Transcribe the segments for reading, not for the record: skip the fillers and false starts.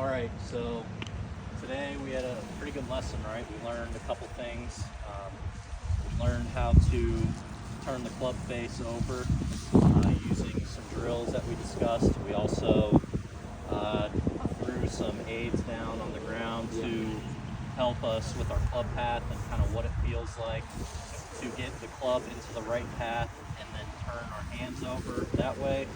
All right, so today we had a pretty good lesson, right? We learned a couple things. We learned how to turn the club face over using some drills that we discussed. We also threw some aids down on the ground to help us with our club path and kind of what it feels like to get the club into the right path and then turn our hands over that way.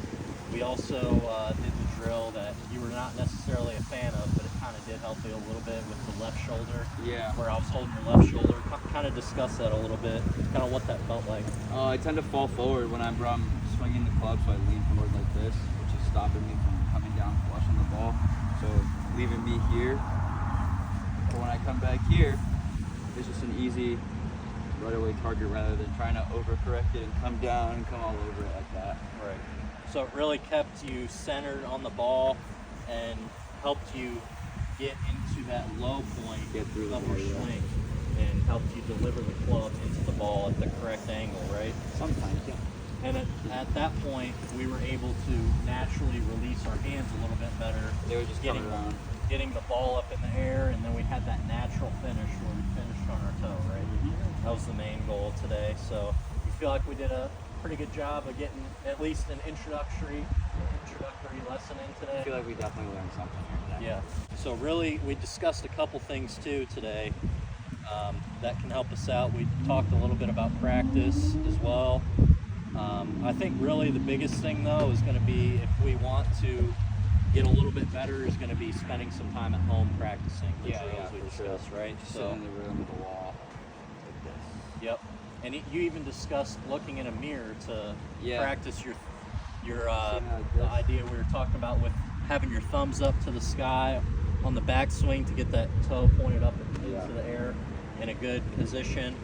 We also did the drill that you were not necessarily a fan of, but it kind of did help you a little bit with the left shoulder. Yeah. Where I was holding your left shoulder. Kind of discuss that a little bit, kind of what that felt like. I tend to fall forward when I'm swinging the club, so I lean forward like this, which is stopping me from coming down flush on the ball. So leaving me here. But when I come back here, it's just an easy right away target rather than trying to overcorrect it and come down and come all over it like that. Right. So it really kept you centered on the ball and helped you get into that low point Get through the of your ball, swing and helped you deliver the club into the ball at the correct angle, right? Sometimes, yeah. And at that point, we were able to naturally release our hands a little bit better. They were just getting coming around. Getting the ball up in the air, and then we had that natural finish where we finished on our toe, right? That was the main goal today. So you feel like we did a pretty good job of getting at least an introductory lesson in today? I feel like we definitely learned something here today. Yeah. So really, we discussed a couple things too today that can help us out. We talked a little bit about practice as well. I think really the biggest thing though is going to be, if we want to get a little bit better, is going to be spending some time at home practicing the drills we discussed, right? Just sit in the room with the wall like this. Yep. And you even discussed looking in a mirror to practice your the idea we were talking about with having your thumbs up to the sky on the backswing to get that toe pointed up into the air in a good position,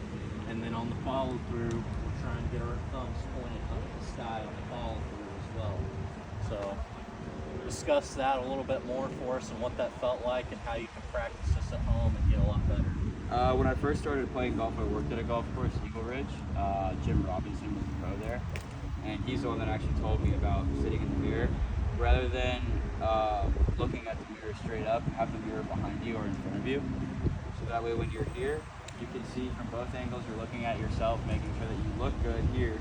and then on the follow through we're trying to get our thumbs pointed up at the sky on the follow through as well. So discuss that a little bit more for us and what that felt like and how you can practice this at home and get a lot better. When I first started playing golf, I worked at a golf course, Eagle Ridge. Jim Robinson was the pro there, and he's the one that actually told me about sitting in the mirror. Rather than looking at the mirror straight up, have the mirror behind you or in front of you. So that way when you're here, you can see from both angles, you're looking at yourself, making sure that you look good here.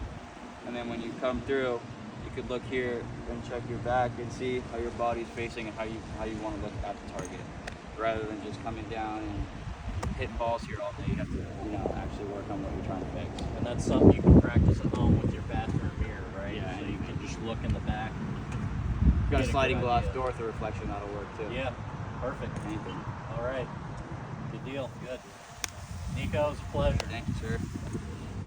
And then when you come through, you could look here and check your back and see how your body's facing and how you want to look at the target. Rather than just coming down and hitting balls here all day, you have to actually work on what you're trying to fix. And that's something you can practice at home with your bathroom mirror, right? Yeah, So you can just look in the back. You've got a Get a sliding good glass idea. door with a reflection, that'll work too. Yeah, perfect. Anything. All right. Good deal. Good. Nico, it was a pleasure. Thank you, sir.